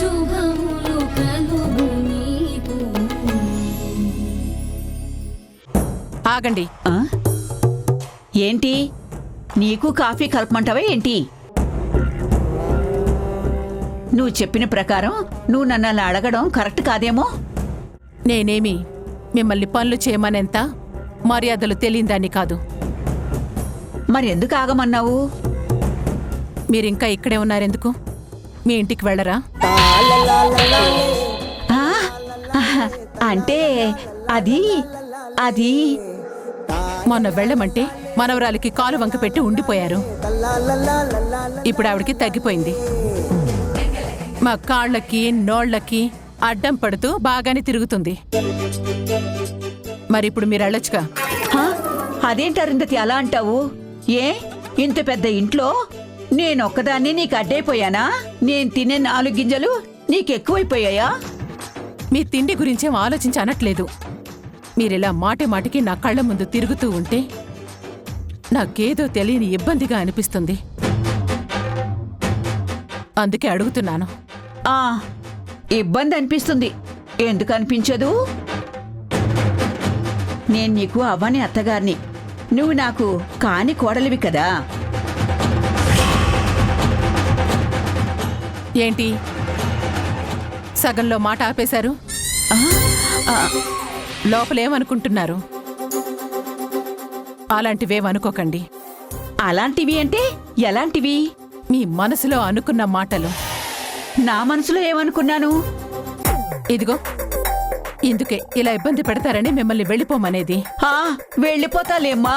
శుభములు కలుగు నీకు. ఆగండి. ఏంటి నీకు కాఫీ కలపమంటావా ఏంటి? నువ్వు చెప్పిన ప్రకారం నువ్వు నన్ను అలా అడగడం కరెక్ట్ కాదేమో. నేనేమి మిమ్మల్ని పనులు చేయమనేంత మర్యాదలు తెలియదాన్ని కాదు. మరి ఎందుకు ఆగమన్నావు? మీరింకా ఇక్కడే ఉన్నారెందుకు? మీ ఇంటికి వెళ్ళరా? ఆ, అంటే అది అది మొన్న వెళ్ళమంటే మనవరాలికి కాలు వంక పెట్టి ఉండిపోయారు. ఇప్పుడు ఆవిడికి తగ్గిపోయింది. మా కాళ్ళకి నోళ్లకి అడ్డం పడుతూ బాగానే తిరుగుతుంది. మరి ఇప్పుడు మీరు వెళ్ళొచ్చుగా. అదేంటి అరుంధతి అలా అంటావు? ఏ ఇంత పెద్ద ఇంట్లో నేనొక్కదాన్ని నీకు అడ్డైపోయానా? నేను తినే 4 గింజలు నీకెక్కువైపోయాయా? మీ తిండి గురించేం ఆలోచించి అనట్లేదు. మీరిలా మాటి మాటికి నా కళ్ళ ముందు తిరుగుతూ ఉంటే నాకేదో తెలియని ఇబ్బందిగా అనిపిస్తుంది. అందుకే అడుగుతున్నాను. ఇబ్బంది అనిపిస్తుంది. ఎందుకు అనిపించదు? నేను నీకు అవ్వని అత్తగారిని, నువ్వు నాకు కాని కోడలివి కదా. ఏంటి సగంలో మాట ఆపేశారు? లోపలేమనుకుంటున్నారు? అలాంటివేమనుకోకండి. అలాంటివి అంటే ఎలాంటివి? మీ మనసులో అనుకున్న మాటలు. నా మనసులో ఏమనుకున్నాను? ఇదిగో ఇందుకే ఇలా ఇబ్బంది పెడతారని మిమ్మల్ని వెళ్ళిపోమనేది. వెళ్ళిపోతాలేమ్మా.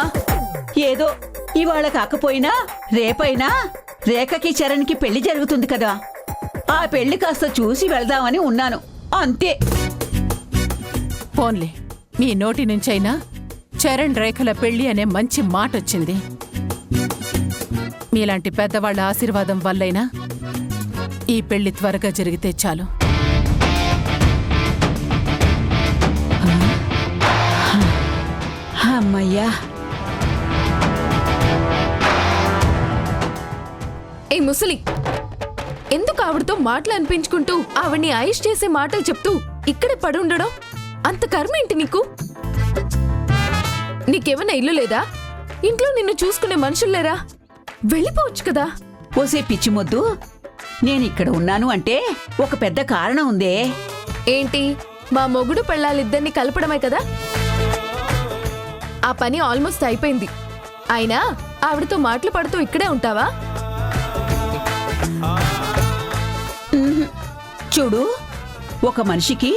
ఏదో ఇవాళ కాకపోయినా రేపైనా రేఖకి చరణ్కి పెళ్లి జరుగుతుంది కదా, ఆ పెళ్లి కాస్త చూసి వెళ్దామని ఉన్నాను, అంతే. పోన్లే, మీ నోటి నుంచైనా చరణ్ రేఖల పెళ్లి అనే మంచి మాట వచ్చింది. మీలాంటి పెద్దవాళ్ల ఆశీర్వాదం వల్లైనా ఈ పెళ్లి త్వరగా జరిగితే చాలు. అమ్మయ్యా. ఏ ముసలి, ఎందుకు ఆవిడతో మాటలు అనిపించుకుంటూ ఆవిడ్ని ఆయుష్ చేసే మాటలు చెప్తూ ఇక్కడే పడుండడం? అంత కర్మ ఏంటి నీకు? నీకేమన్నా ఇల్లు లేదా? ఇంట్లో నిన్ను చూసుకునే మనుషులు లేరా? వెళ్ళిపోవచ్చు కదా. ఓసే పిచ్చి మొద్దు, నేనిక్కడ ఉన్నాను అంటే ఒక పెద్ద కారణం ఉందే. ఏంటి? మా మొగుడు పెళ్ళాలిద్దరిని కలపడమే కదా. ఆ పని ఆల్మోస్ట్ అయిపోయింది. అయినా ఆవిడతో మాటలు పడుతూ ఇక్కడే ఉంటావా? చూడు, ఒక మనిషికి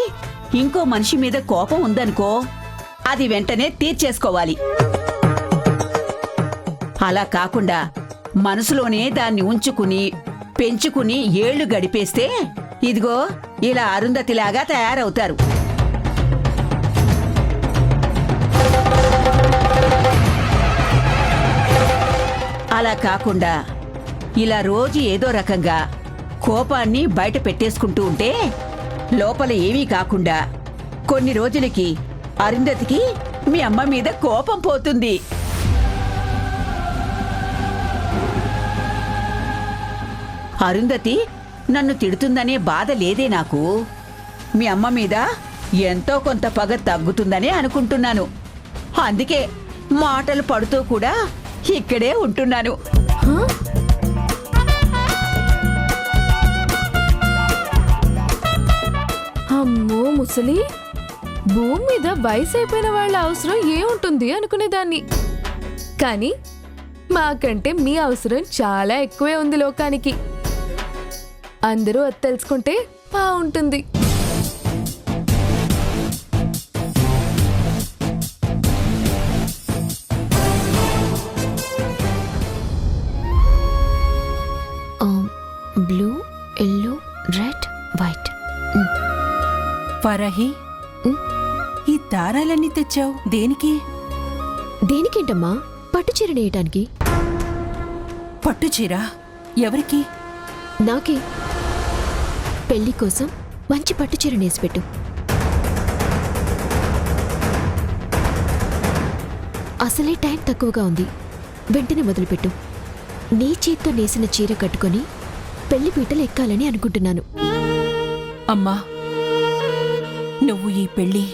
ఇంకో మనిషి మీద కోపం ఉందనుకో, అది వెంటనే తీర్చేసుకోవాలి. అలా కాకుండా మనసులోనే దాన్ని ఉంచుకుని పెంచుకుని ఏళ్లు గడిపేస్తే ఇదిగో ఇలా అరుంధతిలాగా తయారవుతారు. అలా కాకుండా ఇలా రోజు ఏదో రకంగా కోపాన్ని బయట పెట్టేసుకుంటూ ఉంటే లోపల ఏమీ కాకుండా కొన్ని రోజులకి అరుంధతికి మీ అమ్మ మీద కోపం పోతుంది. అరుంధతి నన్ను తిడుతుందనే బాధ లేదే నాకు. మీ అమ్మ మీద ఎంతో కొంత పగ తగ్గుతుందనే అనుకుంటున్నాను. అందుకే మాటలు పడుతూ కూడా ఇక్కడే ఉంటున్నాను. అమ్మో ముసలి, భూమి మీద వయసు అయిపోయిన వాళ్ళ అవసరం ఏముంటుంది అనుకునేదాన్ని. కానీ మాకంటే మీ అవసరం చాలా ఎక్కువే ఉంది లోకానికి. అందరూ అది తెలుసుకుంటే బాగుంటుంది. Blue, yellow, red, white. Farahi, ఈ దారాలన్నీ తెచ్చావు దేనికి? దేనికేంటమ్మా? పట్టు చీర నేయటానికి. పట్టు చీర ఎవరికి? నాకే. పెళ్లి కోసం మంచి పట్టు చీర నేసిపెట్టు. అసలే టైం తక్కువగా ఉంది, వెంటనే మొదలుపెట్టు. నీ చేత్తో నేసిన చీర కట్టుకొని పెళ్లి పీటలు ఎక్కాలని అనుకుంటున్నాను. అమ్మా, నువ్వు ఈ పెళ్లి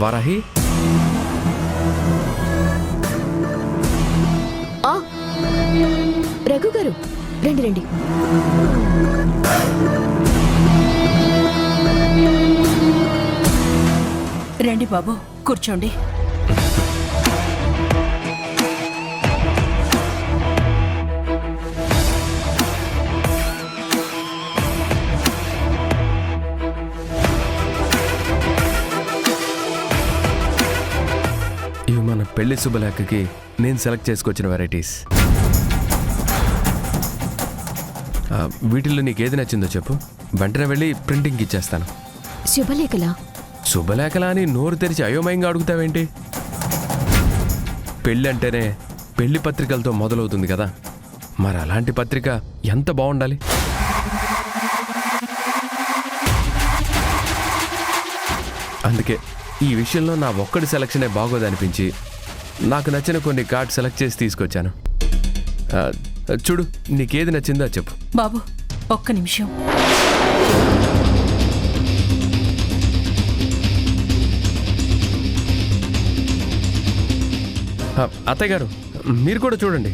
వారాహి, ఆ, రఘు గారు రండి రండి. రండి బాబు, కూర్చోండి. ఇవి మన పెళ్లి శుభలేఖకి నేను సెలెక్ట్ చేసుకొచ్చిన వెరైటీస్. వీటిల్లో నీకు ఏది నచ్చిందో చెప్పు, వెంటనే వెళ్ళి ప్రింటింగ్కి ఇచ్చేస్తాను. శుభలేఖలా? శుభలేఖలా అని నోరు తెరిచి అయోమయంగా అడుగుతావేంటి? పెళ్ళి అంటేనే పెళ్లి పత్రికలతో మొదలవుతుంది కదా, మరి అలాంటి పత్రిక ఎంత బాగుండాలి. అందుకే ఈ విషయంలో నా ఒక్కడి సెలక్షనే బాగోదనిపించి నాకు నచ్చిన కొన్ని కార్డ్ సెలెక్ట్ చేసి తీసుకొచ్చాను. చూడు, నీకేది నచ్చిందో చెప్పు. బాబు, ఒక్క నిమిషం. అత్తయ్య గారు, మీరు కూడా చూడండి.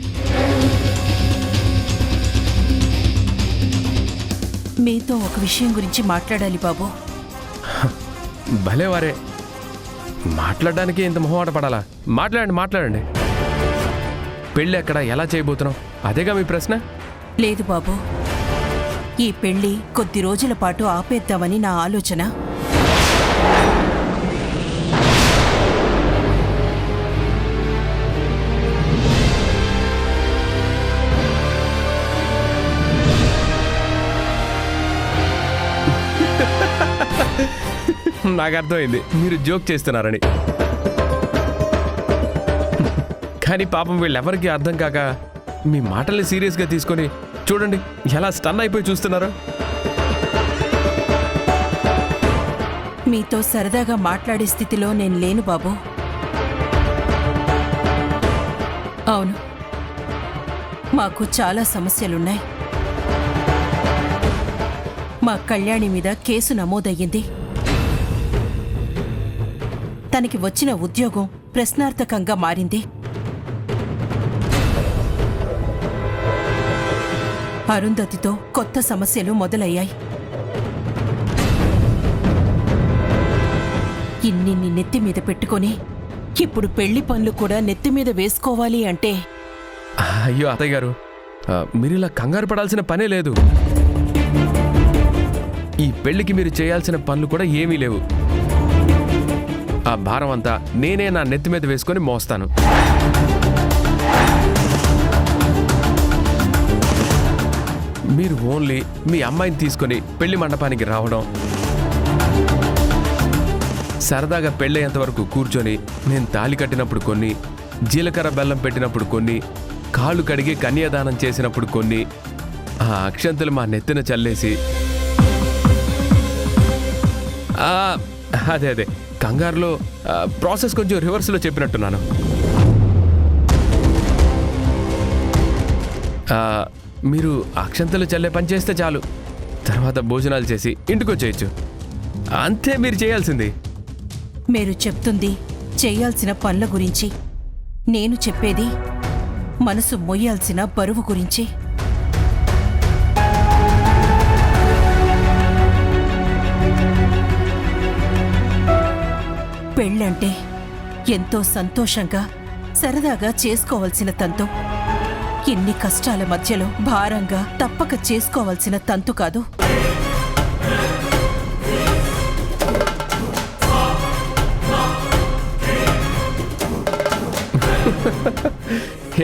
మీతో ఒక విషయం గురించి మాట్లాడాలి బాబు. భలే వారే, మాట్లాడడానికి ఇంత మొహమాట పడాలా? మాట్లాడండి. పెళ్ళి ఎక్కడ, ఎలా చేయబోతున్నాం, అదేగా మీ ప్రశ్న? లేదు బాబు, ఈ పెళ్లి కొద్ది రోజుల పాటు ఆపేద్దామని నా ఆలోచన. నాకు అర్థమైంది, మీరు జోక్ చేస్తున్నారని. కానీ పాపం వీళ్ళెవరికి అర్థం కాక మీ మాటల్ని సీరియస్గా తీసుకొని చూడండి ఎలా స్టన్ అయిపోయి చూస్తున్నారు. మీతో సరదాగా మాట్లాడే స్థితిలో నేను లేను బాబు. అవును, మాకు చాలా సమస్యలున్నాయి. మా కళ్యాణి మీద కేసు నమోదయ్యింది. తనకి వచ్చిన ఉద్యోగం ప్రశ్నార్థకంగా మారింది. అరుంధతితో కొత్త సమస్యలు మొదలయ్యాయి. ఇన్నిన్ని నెత్తి మీద పెట్టుకొని ఇప్పుడు పెళ్లి పనులు కూడా నెత్తి మీద వేసుకోవాలి అంటే... అయ్యో అత్తయ్య గారు, మీరు ఇలా కంగారు పడాల్సిన పనే లేదు. ఈ పెళ్లికి మీరు చేయాల్సిన పనులు కూడా ఏమీ లేవు. ఆ భారం అంతా నేనే నా నెత్తి మీద వేసుకొని మోస్తాను. మీరు ఓన్లీ మీ అమ్మాయిని తీసుకొని పెళ్లి మండపానికి రావడం, సరదాగా పెళ్ళయ్యేంత వరకు కూర్చొని నేను తాళి కట్టినప్పుడు కొన్ని, జీలకర్ర బెల్లం పెట్టినప్పుడు కొన్ని, కాళ్ళు కడిగి కన్యాదానం చేసినప్పుడు కొన్ని, ఆ అక్షంతలు మా నెత్తిన చల్లేసి, అదే కంగారులో ప్రాసెస్ కొంచెం రివర్స్లో చెప్పినట్టున్నాను. మీరు అక్షంతలు చల్లే పని చేస్తే చాలు, తర్వాత భోజనాలు చేసి ఇంటికి వచ్చేయచ్చు. అంతే మీరు చేయాల్సింది. మీరు చెప్తుంది చేయాల్సిన పనుల గురించి, నేను చెప్పేది మనసు మొయ్యాల్సిన బరువు గురించి. పెళ్ళంటే ఎంతో సంతోషంగా సరదాగా చేసుకోవాల్సిన తంతు. ఎన్ని కష్టాల మధ్యలో భారంగా తప్పక చేసుకోవాల్సిన తంతు కాదు.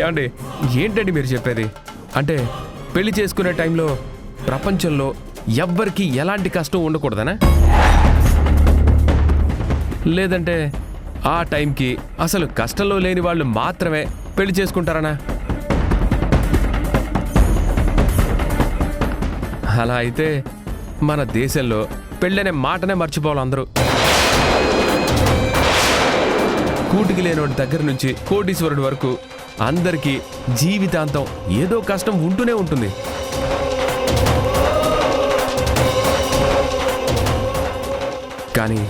ఏమండి, ఏంటండి మీరు చెప్పేది? అంటే పెళ్లి చేసుకునే టైంలో ప్రపంచంలో ఎవ్వరికి ఎలాంటి కష్టం ఉండకూడదనా? లేదంటే ఆ టైంకి అసలు కష్టంలో లేని వాళ్ళు మాత్రమే పెళ్లి చేసుకుంటారనా? అలా అయితే మన దేశంలో పెళ్ళనే మాటనే మర్చిపోవాలి అందరూ. కూటికి లేనివాడి దగ్గర నుంచి కోటీశ్వరుడి వరకు అందరికీ జీవితాంతం ఏదో కష్టం ఉంటూనే ఉంటుంది. కానీ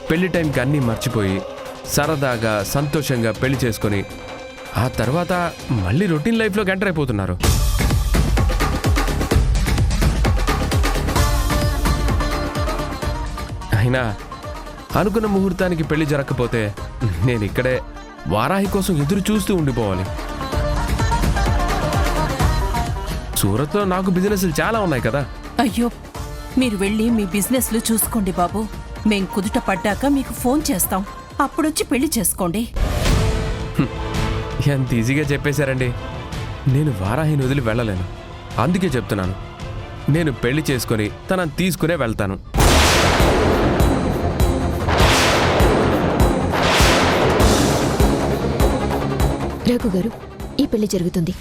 పెళ్లి టైంకి అన్నీ మర్చిపోయి సరదాగా సంతోషంగా పెళ్లి చేసుకొని ఆ తర్వాత మళ్ళీ రొటీన్ లైఫ్లోకి ఎంటర్ అయిపోతున్నారు. అయినా అనుకున్న ముహూర్తానికి పెళ్లి జరగకపోతే నేను ఇక్కడే వారాహి కోసం ఎదురు చూస్తూ ఉండిపోవాలి. సూరత్లో నాకు బిజినెస్లు చాలా ఉన్నాయి కదా. అయ్యో, మీరు వెళ్ళి మీ బిజినెస్లు చూసుకోండి బాబు. మేం కుదుట పడ్డాక మీకు ఫోన్ చేస్తాం, అప్పుడొచ్చి పెళ్లి చేసుకోండి. ఎంత ఈజీగా చెప్పేశారండి. నేను వారాహిని వదిలి వెళ్ళలేను. అందుకే చెప్తున్నాను, నేను పెళ్లి చేసుకొని తనని తీసుకునే వెళ్తాను. రఘు గారు, ఈ పెళ్లి జరుగుతుంది.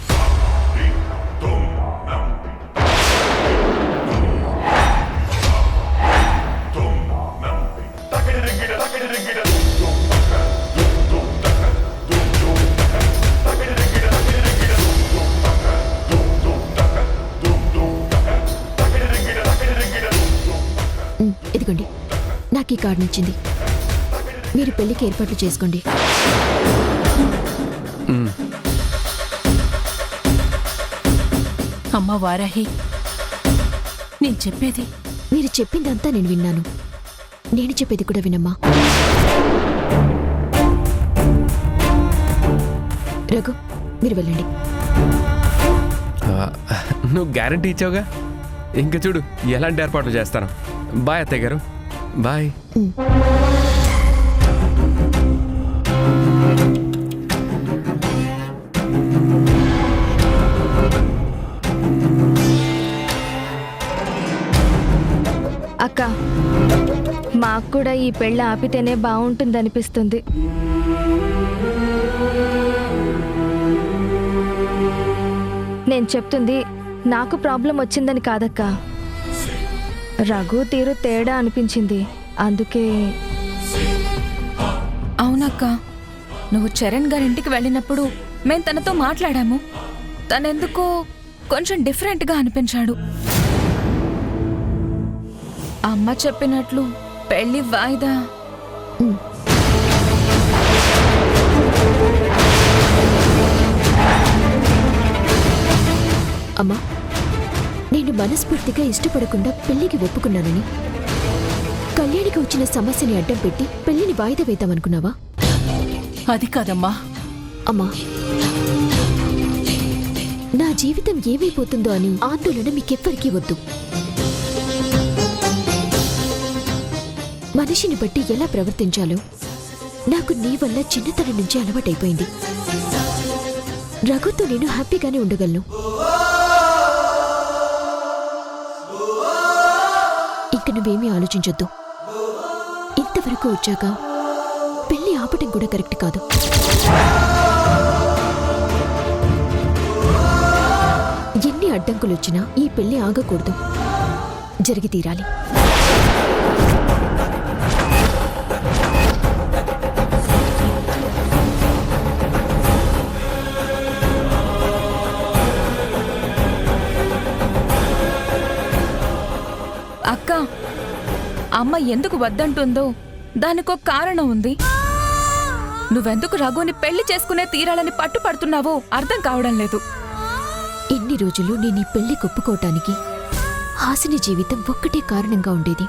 ఇదిగోండి, నాకు ఈ కార్డు నచ్చింది. మీరు పెళ్లికి ఏర్పాట్లు చేసుకోండి. అమ్మ వారాహి, నేను చెప్పేది. మీరు చెప్పిందంతా నేను విన్నాను. నేను చెప్పేది కూడా వినమ్మా. రఘు, మీరు వెళ్ళండి. నువ్వు గ్యారంటీ ఇచ్చావుగా, ఇంకా చూడు ఎలాంటి ఏర్పాట్లు చేస్తాను. బాయ్ అత్తయ్య గారు, బాయ్. అక్క, మాకు కూడా ఈ పెళ్ళి ఆపితేనే బాగుంటుందనిపిస్తుంది. నేను చెప్తుంది నాకు ప్రాబ్లం వచ్చిందని కాదక్క, రఘు తీరు తేడా అనిపించింది, అందుకే. అవునక్క, నువ్వు చరణ్ గారింటికి వెళ్ళినప్పుడు మేం తనతో మాట్లాడాము. తనెందుకో కొంచెం డిఫరెంట్గా అనిపించాడు. అమ్మ చెప్పినట్లు పెళ్లి వాయిదా. అమ్మా, నేను మనస్ఫూర్తిగా ఇష్టపడకుండా పెళ్లికి ఒప్పుకున్నానని కళ్యాణికి వచ్చిన సమస్యని అడ్డం పెట్టి పెళ్లిని వాయిదా వేద్దామనుకున్నావా? అది కాదమ్మా. అమ్మా, నా జీవితం ఏమైపోతుందో అని ఆందోళన మీకెవ్వరికీ వద్దు. మనిషిని బట్టి ఎలా ప్రవర్తించాలో నాకు నీ వల్ల చిన్నతనం నుంచి అలవాటైపోయింది. రఘుతో నేను హ్యాపీగానే ఉండగలను. ఇంక నువ్వేమీ ఆలోచించొద్దు. ఇంతవరకు వచ్చాక పెళ్లి ఆపటం కూడా కరెక్ట్ కాదు. ఎన్ని అడ్డంకులొచ్చినా ఈ పెళ్లి ఆగకూడదు, జరిగి తీరాలి. అక్క, అమ్మ ఎందుకు వద్దంటుందో దానికో కారణం ఉంది. నువ్వెందుకు రఘుని పెళ్లి చేసుకునే తీరాలని పట్టుపడుతున్నావో అర్థం కావడం లేదు. ఇన్ని రోజులు నేను ఈ పెళ్లి కొప్పుకోవటానికి హాసిని జీవితం ఒక్కటే కారణంగా ఉండేది.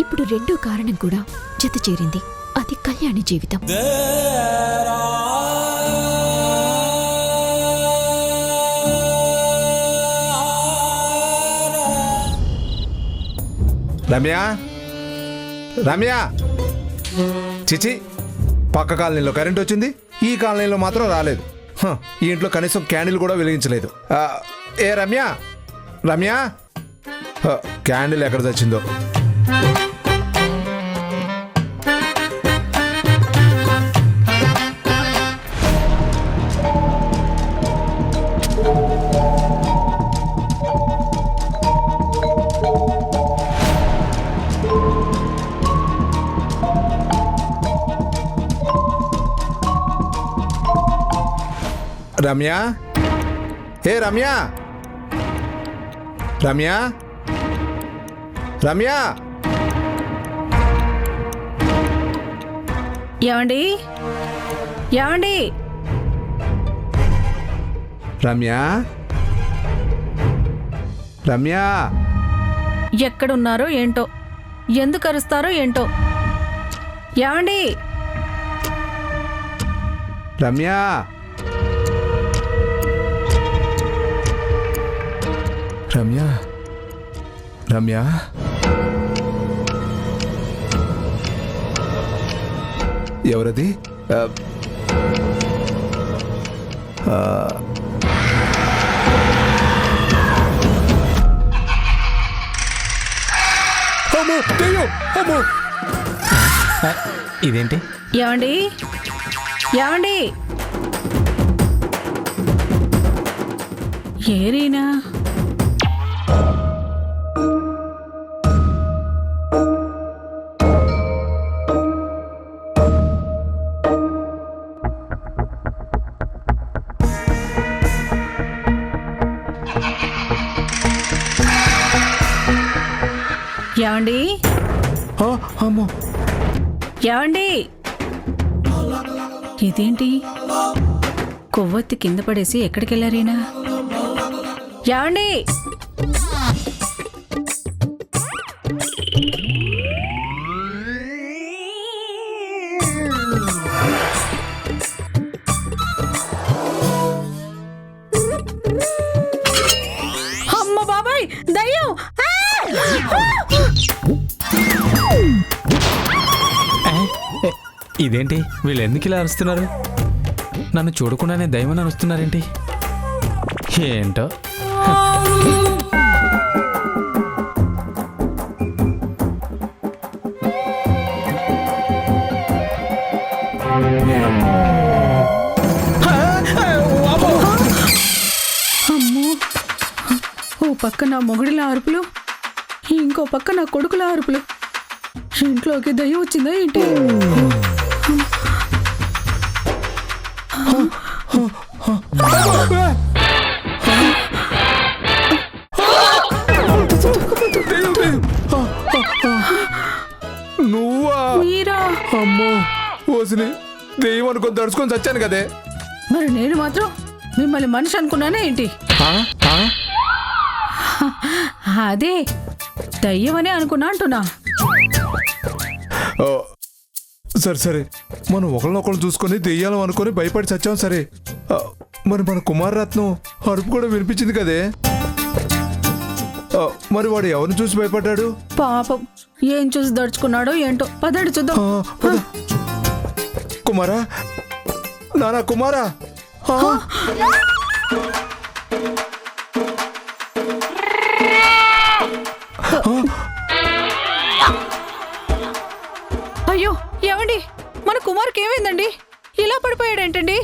ఇప్పుడు రెండో కారణం కూడా జత చేరింది, అది కళ్యాణి జీవితం. రమ్య, రమ్య, చిచి, పక్క కాలనీలో కరెంట్ వచ్చింది, ఈ కాలనీలో మాత్రం రాలేదు. ఈ ఇంట్లో కనీసం క్యాండిల్ కూడా వెలిగించలేదు. ఏ రమ్య, రమ్య, క్యాండిల్ ఎక్కడ తెచ్చిందో. రమ్య, ఏ రమ్య, రమ్య, రమ్య. ఏమండి ఏమండి రమ్య, రమ్య. ఎక్కడున్నారో ఏంటో, ఎందుకు అరుస్తారో ఏంటో. ఏమండి రమ్య, రమ్య, రమ్య. ఎవరది? అమ్మో, దెయ్యం, అమ్మో. ఇదేంటి? ఏమండి ఏమండి ఏరీనా? ఏమండి ఆ, అమ్మో. ఏమండి ఇదేంటి కొవ్వొత్తి కింద పడేసి ఎక్కడికెళ్ళారీనా? ఏమండి అమ్మ బాబాయ్ దయ్యం! ఇదేంటి? వీళ్ళు ఎందుకు ఇలా అరుస్తున్నారు? నన్ను చూడకుండానే దైవం అరుస్తున్నారేంటి? ఏంటో. అమ్మో, ఓ పక్క నా మొగుడిల అరుపులు, ఇంకో పక్క నా కొడుకుల అరుపులు. ఇంట్లోకి దయ్యం వచ్చిందా ఏంటి? నువ్వా? మీరా? అమ్మో, ఓసిని దెయ్యం అనుకొని దడుచుకొని చచ్చాను కదే. మరి నేను మాత్రం మిమ్మల్ని మనిషి అనుకున్నానే ఏంటి? ఆ, ఆ. అదే దయ్యమనే అనుకున్నా అంటున్నా. ఓ, సరే సరే, మనం ఒకరినొకరు చూసుకొని దెయ్యాలం అనుకొని భయపడి చచ్చాం. సరే, మరి మన కుమారరత్నం అరుపు కూడా వినిపించింది కదే. మరి వాడు ఎవరిని చూసి భయపడ్డాడు? పాపం, ఏం చూసి దడుచుకున్నాడో ఏంటో. పదండి చూద్దాం. పద. కుమారా, నానా కుమారా. ఆ. అయ్యో ఏమండి, మన కుమార్కి ఏమైందండి? ఇలా పడిపోయాడేంటండి?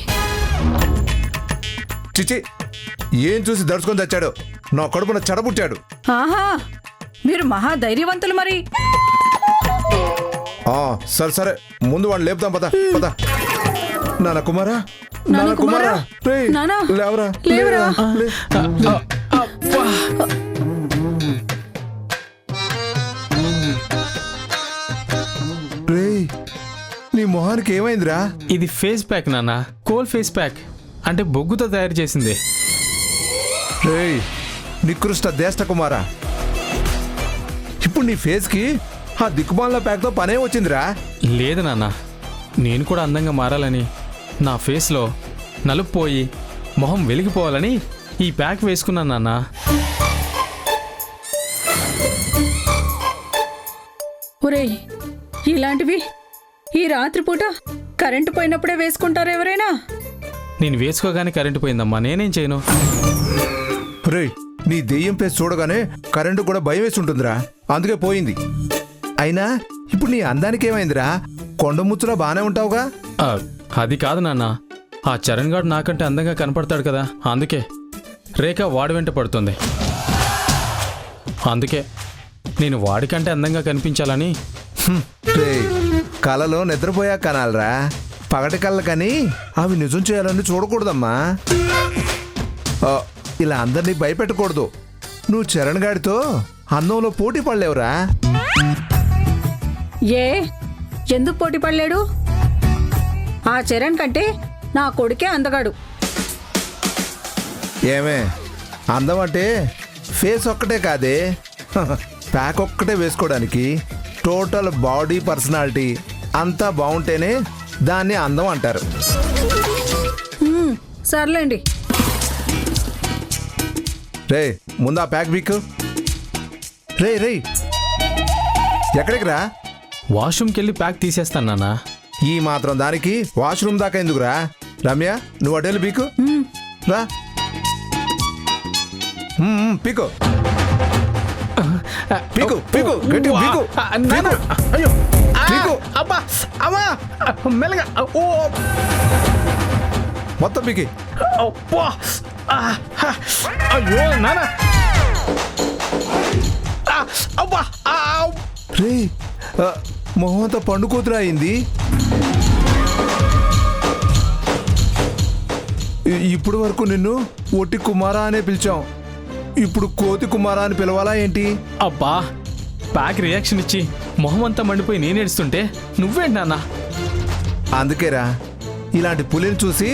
చిచి, ఏం చూసి దడుచుకొని చచ్చాడు? నా కడుపున చెడబుట్టాడు. ఆహా, మీరు మహా ధైర్యవంతులు మరి. సరే సరే, ముందు వాడిని లేపుదాం. పద పద. నాన్న కుమారా, నాన్న కుమారా, రేయ్, నాన్న, లేవరా, లేవరా. లే. రేయ్, నీ మొహానికి ఏమైందిరా? ఇది ఫేస్ ప్యాక్ నాన్న, కోల్ ఫేస్ ప్యాక్. అంటే బొగ్గుతో తయారు చేసింది. రేయ్, నికృష్ట దేష్ట కుమారా, ఇప్పుడు నీ ఫేస్కి ఆ దిక్కుమాల ప్యాక్తో పనే వచ్చిందిరా? లేదు నాన్న, నేను కూడా అందంగా మారాలని, నా ఫేస్లో నలుపు పోయి మొహం వెలిగిపోవాలని ఈ ప్యాక్ వేసుకున్నాను నాన్న. ఒరేయ్, ఇలాంటివి ఈ రాత్రిపూట కరెంటు పోయినప్పుడే వేసుకుంటారు ఎవరైనా? నేను వేసుకోగానే కరెంటు పోయిందమ్మా, నేనేం చేయను. రేయ్, నీ దెయ్యం ఫేస్ చూడగానే కరెంటు కూడా భయం వేసి ఉంటుందిరా, అందుకే పోయింది. అయినా ఇప్పుడు నీ అందానికి ఏమైందిరా? కొండ ముచ్చులా బానే ఉంటావుగా. అది కాదు నాన్న, ఆ చరణ్ గాడు నాకంటే అందంగా కనపడతాడు కదా, అందుకే. రేఖ వాడి వెంట పడుతుంది, అందుకే నేను వాడికంటే అందంగా కనిపించాలని. రేయ్, కలలో నిద్రపోయా కనాలరా, పగటి కళ్ళ కానీ అవి నిజం చేయాలని చూడకూడదమ్మా. ఇలా అందరినీ భయపెట్టకూడదు. నువ్వు చరణ్ గాడితో అందంలో పోటీ పడలేవురా. ఏ ఎందుకు పోటీ పడలేడు? ఆ చరణ్ కంటే నా కొడుకే అందగాడు. ఏమే, అందం అంటే ఫేస్ ఒక్కటే కాదే, ప్యాక్ ఒక్కటే వేసుకోవడానికి టోటల్ బాడీ పర్సనాలిటీ అంతా బాగుంటేనే దాన్ని అందం అంటారు. సర్లేండి. రే ముందా ప్యాక్ బిక్. రే రే ఎక్కడికి రా? వాష్రూమ్కి వెళ్ళి ప్యాక్ తీసేస్తాను నాన్న. ఈ మాత్రం దానికి వాష్రూమ్ దాకా ఎందుకురా? రమ్య నువ్వు అటెలు పీకు రా. పీకు పీకు పీకు గట్టి పీకు పీకు. అబ్బా అమ్మా మెల్లగా. ఓ మొత్తం పీకి. అబ్బా అయ్యో నాన్న. అబ్బా రే మొహం అంతా పండు కూతురు అయింది. ఇప్పుడు వరకు నిన్ను ఒట్టి కుమారా అనే పిలిచాం, ఇప్పుడు కోతి కుమారా అని పిలవాలా ఏంటి? అబ్బా ప్యాక్ రియాక్షన్ ఇచ్చి మొహం అంతా మండిపోయి నేను ఏడుస్తుంటే నువ్వేంటి నాన్న? అందుకేరా ఇలాంటి పులిని చూసి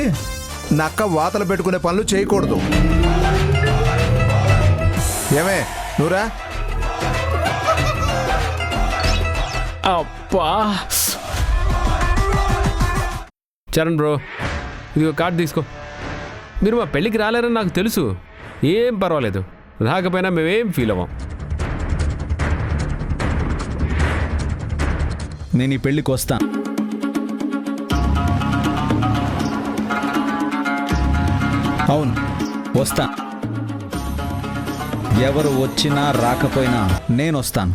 నక్క వాతలు పెట్టుకునే పనులు చేయకూడదు. ఏమే నువ్వురా. అబ్బా చరణ్ బ్రో, ఇదిగో కార్డు తీసుకో. మీరు మా పెళ్ళికి రాలేరని నాకు తెలుసు, ఏం పర్వాలేదు, రాకపోయినా మేమేం ఫీల్ అవ్వం. నేను ఈ పెళ్ళికి వస్తాను. అవును వస్తా. ఎవరు వచ్చినా రాకపోయినా నేను వస్తాను.